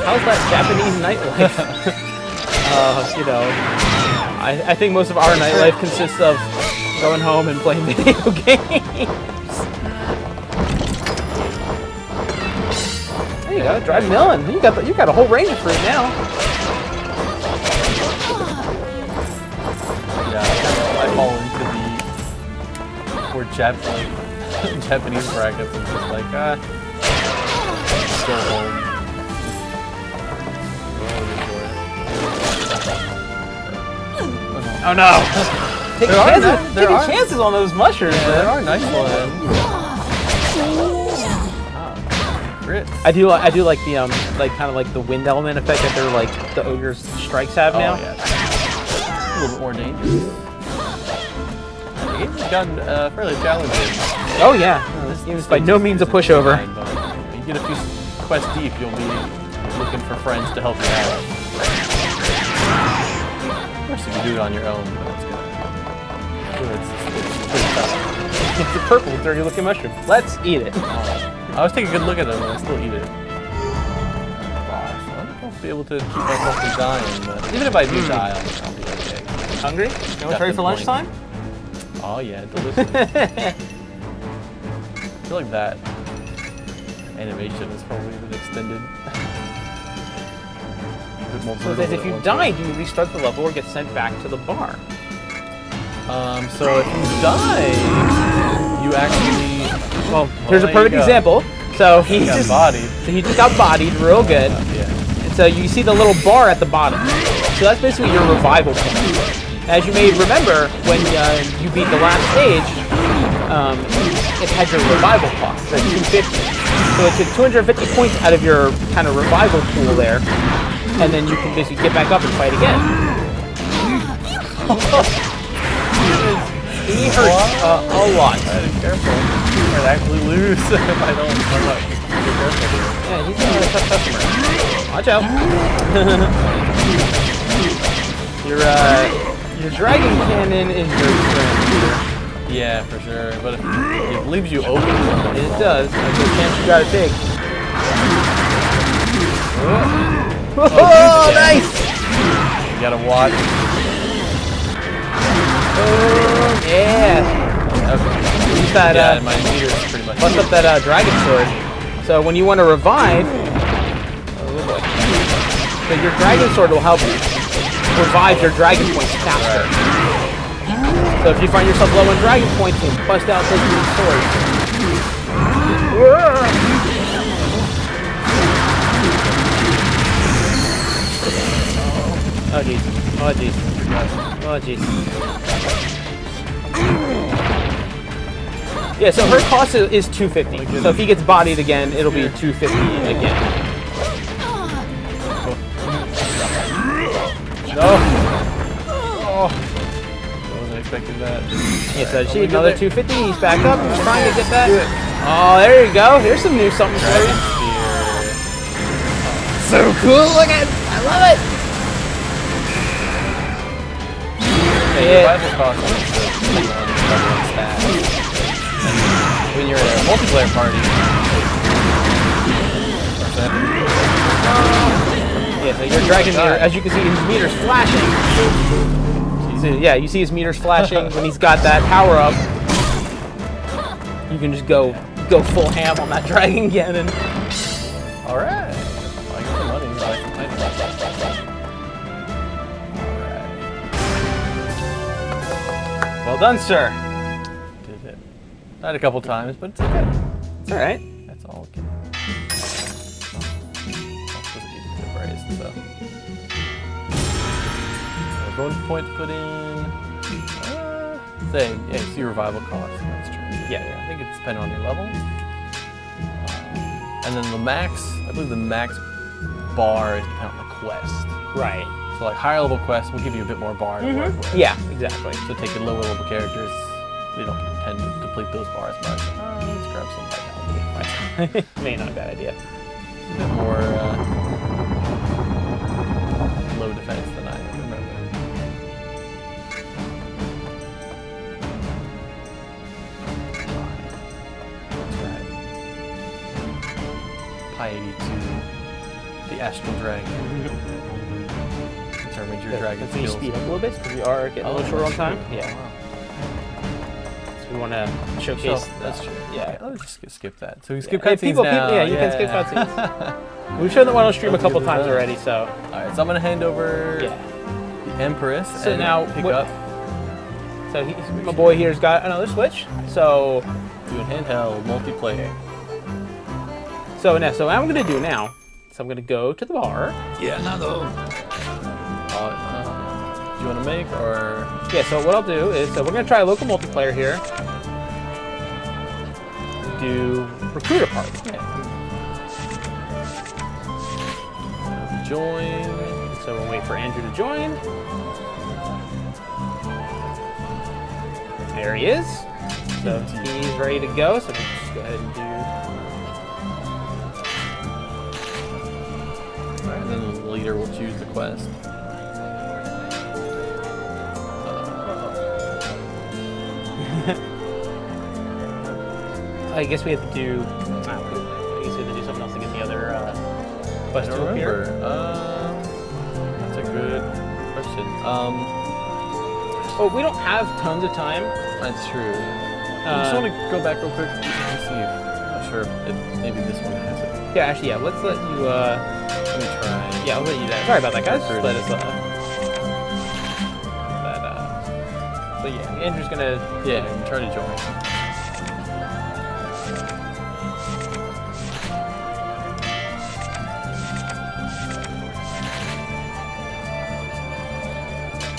How's that Japanese nightlife? You know, I think most of our nightlife consists of going home and playing video games. There you go, dried melon. You got a whole range of fruit now. Yeah, I fall into the more Japanese brackets and just like go home. Oh no! Taking chances on those mushrooms. Yeah, there are nice ones. Crit. I do like the kind of like the wind element effect that they're like the ogre's strikes have now. Oh, yeah. A little bit more dangerous. The game's gotten fairly challenging. Oh yeah, this game is by no means a pushover. When you get a few quests deep, you'll be looking for friends to help you out. Of course, you can do it on your own, but it's pretty tough. It's a purple, dirty looking mushroom. Let's eat it. I always take a good look at them, and I still eat it. I don't be able to keep myself from dying, but even if I do die, I'll be okay. Hungry? You want ready for lunchtime? Oh yeah, delicious. I feel like that animation is probably been extended. So if you die, do you restart the level or get sent back to the bar? So if you die, you actually... Well, here's a perfect example. So he just got bodied. So he just got bodied real good. Yeah. So you see the little bar at the bottom. So that's basically your revival point. As you may remember, when you beat the last stage, it had your revival cost, so 250. So it took 250 points out of your kind of revival pool there, and then you can basically get back up and fight again. He hurts a lot. Be careful. You might actually lose if I don't run up. Be careful here. Yeah, he's a tough customer. Watch out. Your dragon cannon is your friend here. Yeah, for sure. But it leaves you open. It does. That's a chance you gotta take. Oh, nice! You gotta watch. Oh, yeah. Okay. Use that, my meter's pretty much. Bust up that dragon sword. So when you want to revive, so your dragon sword will help you revive your dragon points faster. So if you find yourself low on dragon points, you bust out this sword. Oh jeez. Oh jeez. Oh jeez. Yeah, so her cost is 250. So if he gets bodied again, it'll be 250 again. No. Oh. I wasn't expecting that. Yeah, so see another 250. He's back up. He's trying to get that. Oh, there you go. Here's some new something for you. So cool. Look at it. I love it. Yeah. Revival cost is stat. When you're in a multiplayer party. Yeah, so your dragon meter, as you can see, his meter's flashing. So, yeah, you see his meter's flashing when he's got that power up. You can just go full ham on that dragon cannon. All right. I got the money. Well done, sir. Did it. Died a couple times, but it's okay. It's all right. That's all okay. So. Bonus points put in. Same. Yeah, you see revival cost. That's true. Yeah. I think it's depending on your level. And then the max, I believe the max bar is dependent on the quest. Right. So like higher level quests will give you a bit more bar to work with. Yeah, exactly. So taking lower level characters, they don't tend to deplete those bars much. Let's grab some vitality. May not a bad idea. A bit more low defense than I remember. That's right. Pi 82, the Astral Dragon. Determines your dragon Can you skills. speed up a little bit because we are getting a little short on time? Yeah. So we want to showcase. That's true. Yeah. Let's just skip that. So we skip cutscenes people, now. yeah, you can skip cutscenes. We've shown that one on stream a couple times already, so. Alright, so I'm going to hand over the Empress so and now, pick up. So my boy here's got another Switch, so. Doing handheld multiplayer. So what I'm going to do now, so I'm going to go to the bar. Yeah, do you want to make or? Yeah, so what I'll do is, so we're going to try a local multiplayer here. Do recruiter party. Yeah. Join. So we'll wait for Andrew to join. There he is. So he's ready to go. So we'll just go ahead and do. All right, then the leader will choose the quest. I guess we have to do. I guess we have to do something else to get the other quest to appear. That's a good question. Well, we don't have tons of time. That's true. I just want to go back real quick and see if I'm not sure if maybe this one has it. Yeah, actually, yeah. Let's let you. Let me try. Yeah, I'll let you do that. Sorry about that, guys. Just let us. So yeah, Andrew's gonna. Yeah, try to join.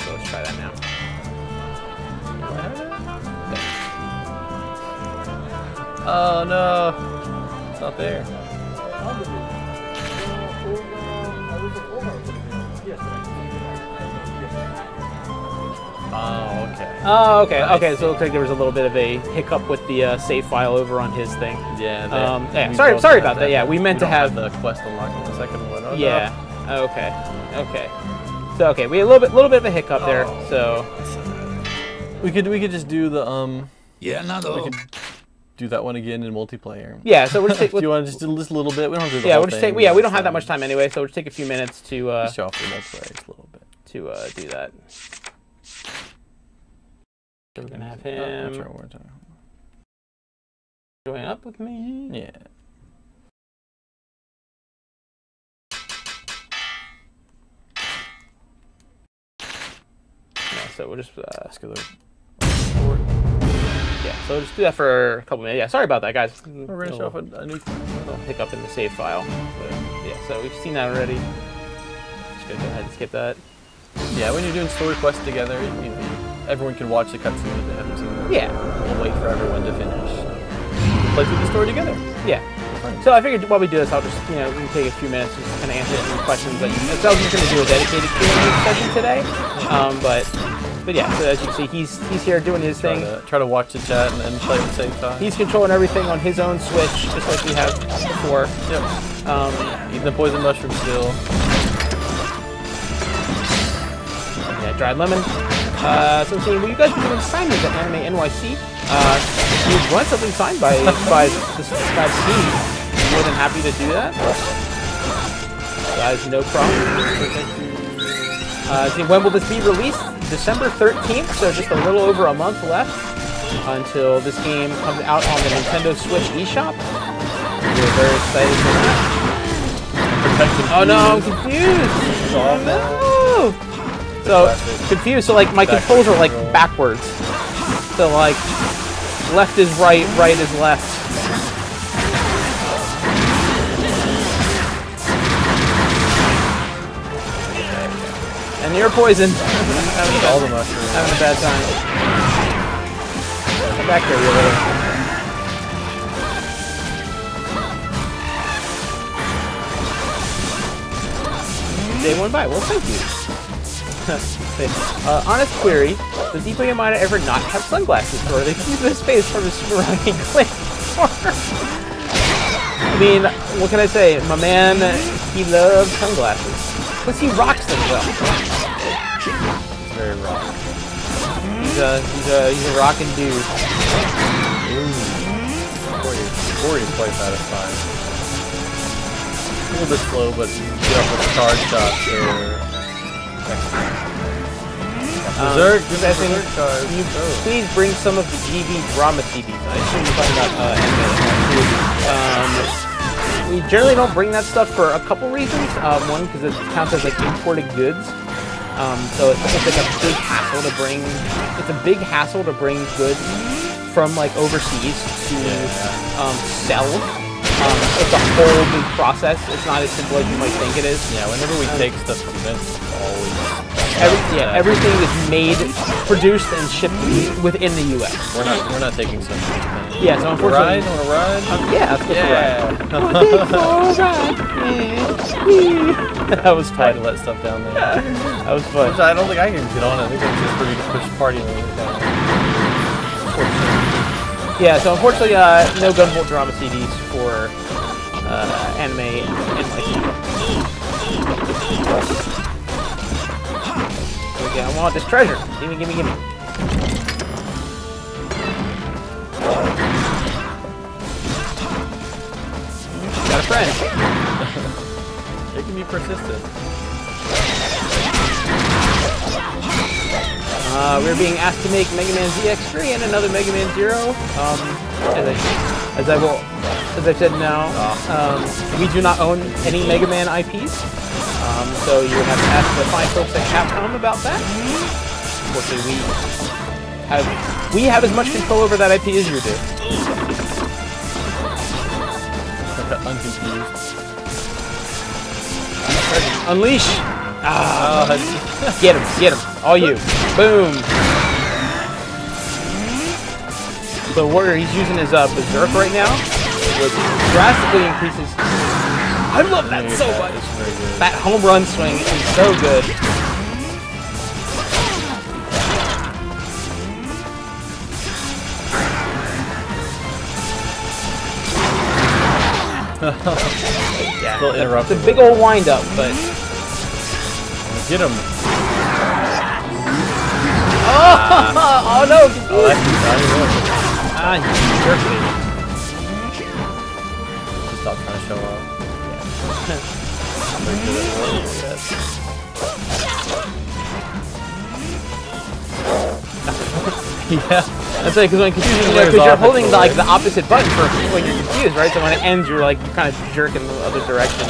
So let's try that now. Oh no, it's not there. Oh, okay. Oh, okay. Okay, so it looks like there was a little bit of a hiccup with the save file over on his thing. Yeah. Yeah. Sorry about that. Yeah, we meant to have the quest unlocked on the second one. Oh, yeah. No. Okay. Okay. So okay, we had a little bit of a hiccup there. So we could just do the Yeah, not we could do that one again in multiplayer. yeah. So we'll just take. Do you want to just do this a little bit? We don't have to do the Yeah, whole we'll just thing. take. Yeah, we don't have that much time anyway, so we'll just take a few minutes to Just show off the multiplayer just a little bit. do that. So we're gonna have I'm him sure we're talking. join up with me. Yeah. Yeah, so we'll just Let's go there. yeah. So we'll just do that for a couple minutes. Yeah, sorry about that, guys. We're gonna show off a new. Little hiccup in the save file. But, yeah, so we've seen that already. Just gonna go ahead and skip that. Yeah, when you're doing story quests together, everyone can watch the cutscene if they haven't seen it. Yeah. We'll wait for everyone to finish. Play through the story together. Yeah. So I figured while we do this, I'll just, we can take a few minutes just to kind of answer some questions that so I was just going to do a dedicated Q&A session today. But yeah, so as you can see, he's here doing his thing. Try to watch the chat and then play at the same time. He's controlling everything on his own Switch, just like we have before. Yep. Eating the poison mushroom still. Yeah, dried lemon. So I'm saying, will you guys be doing signings at Anime NYC? If you want something signed by the subscribed team, I'm more than happy to do that. Guys, no problem. See, when will this be released? December 13th, so just a little over a month left until this game comes out on the Nintendo Switch eShop. We're very excited for that. Oh no, I'm confused! Oh no! So, confused, so like my controls are like backwards. So like, left is right, right is left. And you're poisoned. Having a bad time. Come back here, you little. Day one by. Well, thank you. Honest query, does Ipo Yamada ever not have sunglasses, or are they keeping his face from his surrounding clay? I mean, what can I say? My man, he loves sunglasses. Plus he rocks them well. It's very rock. He's a rockin' dude. Corey is quite satisfying. A little bit slow, but get up with a charge shot there. Berserk, can you please bring some of the GB drama CDs? I assume you're talking about anime. We generally don't bring that stuff for a couple reasons. One, because it counts as like imported goods. So it's like a big hassle to bring. It's a big hassle to bring goods from like overseas to sell. It's a whole big process. It's not as simple as you might think it is. Yeah, whenever we take stuff from this, it's always everything is made, produced, and shipped within the U.S. We're not taking some. Yeah, so unfortunately. Want to ride? Yeah, let's go for a ride. That was fun. To let stuff down there. That was fun. I don't think I can get on it. I think I'm just ready to push party down. Yeah, so unfortunately, no Gunvolt drama CDs for anime NYC. Okay, I want this treasure. Gimme, gimme, gimme. Got a friend. It can be persistent. We're being asked to make Mega Man ZX3 and another Mega Man Zero. As I've said now, we do not own any Mega Man IPs. So you would have to ask the fine folks at Capcom about that. Unfortunately, we have as much control over that IP as you do. Unconfused. Unleash! Ah, get him, all you. Boom. So Warrior, he's using his Berserk right now, which drastically increases. I love that so much. That home run swing is so good. Yeah, it's a big old wind up, but get him. Oh no! You jerked me. Stop trying to show off. Yeah, that's right. Because when confusing, because you're holding like the opposite button for when you're confused, right? So when it ends, you're like kind of jerking the other direction.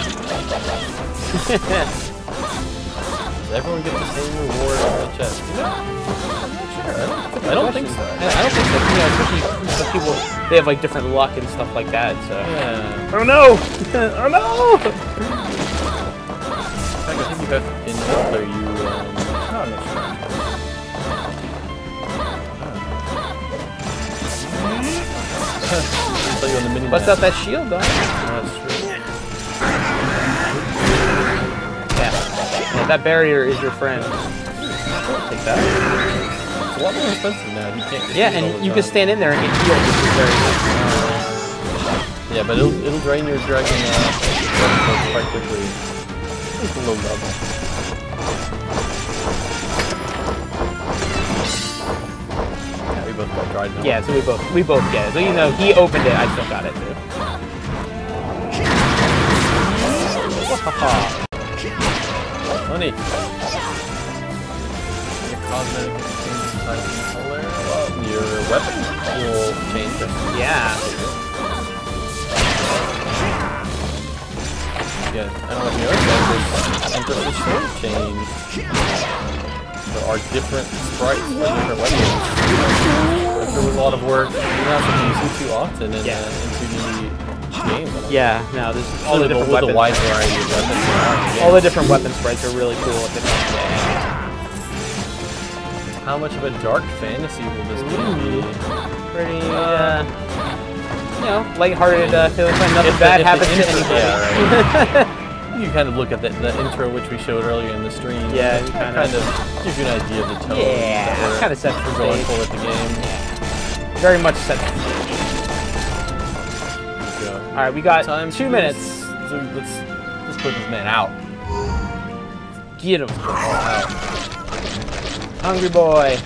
Does everyone get the same reward on the chest? No, I'm not sure. I don't think so. I don't think so. You know, especially some people, they have like different luck and stuff like that. So. Yeah. Oh no! Oh no! In fact, I think you have in Hitler. I'm not sure. Bust out that shield, though. That's true. Yeah, that barrier is your friend. Take that. It's a lot more expensive now. You can't. Yeah, and you can stand in there and get healed, which is very nice. Yeah, but it'll drain your dragon quite quickly. It's a low level. We both got dried now. Yeah, so we both get it. So you know, he opened it, I still got it too. Funny. Your cosmetic changes type and color. Well, your weapon will change it. Yeah. Yeah, I don't know if you noticed that, but the sword change. There are different sprites for different weapons. There was a lot of work. You're not something you see too often in 2D games. Yeah, no, there's all the different weapons. A wide variety of weapons. All the different weapon sprites are really cool. How much of a dark fantasy will this game be? Pretty, you know, lighthearted feeling like nothing bad happens to anybody. Yeah, right. You kind of look at the intro which we showed earlier in the stream. Yeah, it kind of gives you an idea of the tone. Yeah, it kind of sets the going stage. for with the game. Yeah. Very much set the stage. All right, we got 2 minutes. So let's put this man out. Get him. Out. Hungry boy.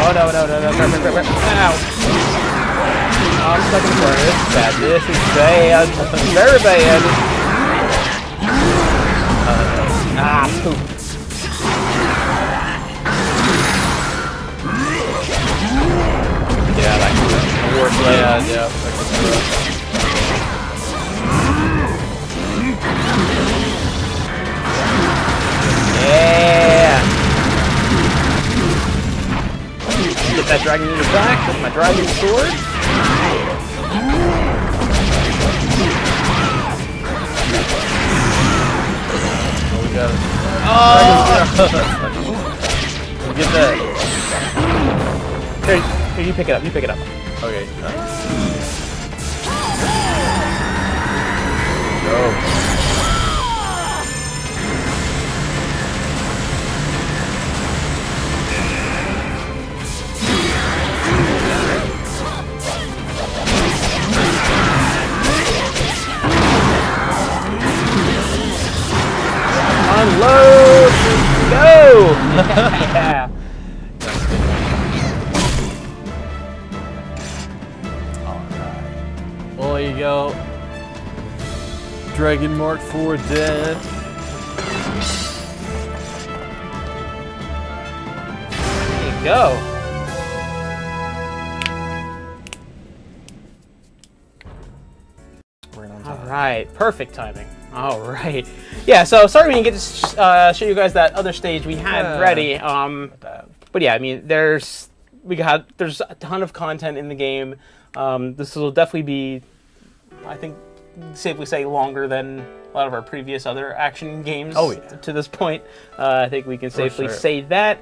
Oh no. Ow. Oh, I'm stuck in the corner. This is bad. This is bad. Very bad. Poop. Yeah, that could work. Yeah. Yeah. Get that dragon unit back with my dragon sword. Oh, we got it. Oh! Get that. Here, you pick it up. Okay. Go. Unload! Go! Yeah. Alright. Well, there you go. Dragon Mark 4 dead. There you go. right, perfect timing. All right. Yeah, so sorry we didn't get to show you guys that other stage we had ready. But yeah, I mean, there's a ton of content in the game. This will definitely be, I think, safely say, longer than a lot of our previous other action games to this point. I think we can safely say that.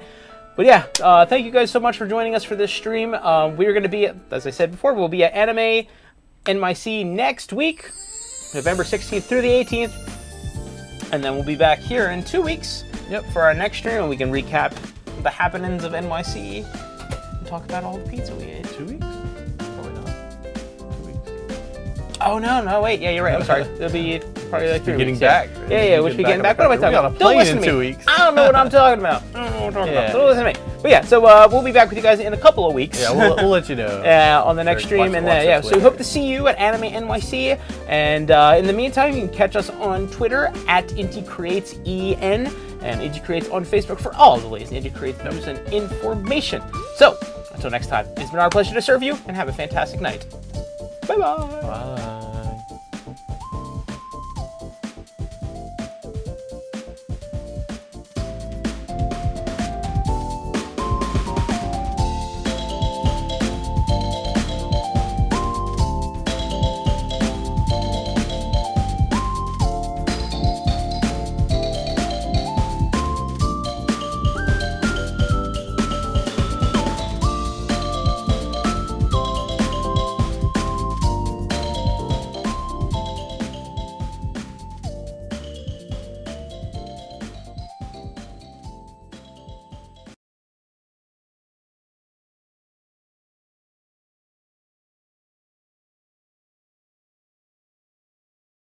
But yeah, thank you guys so much for joining us for this stream. We're going to be, as I said before, we'll be at Anime NYC next week, November 16th through the 18th. And then we'll be back here in 2 weeks for our next stream, and we can recap the happenings of NYC and talk about all the pizza we ate. 2 weeks? Probably not. 2 weeks. Oh, no, wait. Yeah, you're right. I'm sorry. It'll be probably like 3 weeks. Getting back. Yeah, we'll be getting back. What am I talking about? Don't listen to me. In 2 weeks. I don't know what I'm talking about. I don't know what I'm talking about. Don't listen to me. But yeah, so we'll be back with you guys in a couple of weeks. Yeah, we'll let you know. On the next stream. And so we hope to see you at Anime NYC. And in the meantime, you can catch us on Twitter at Inti Creates EN and Inti Creates on Facebook for all the latest Inti Creates news and information. So until next time, it's been our pleasure to serve you, and have a fantastic night. Bye-bye. Bye.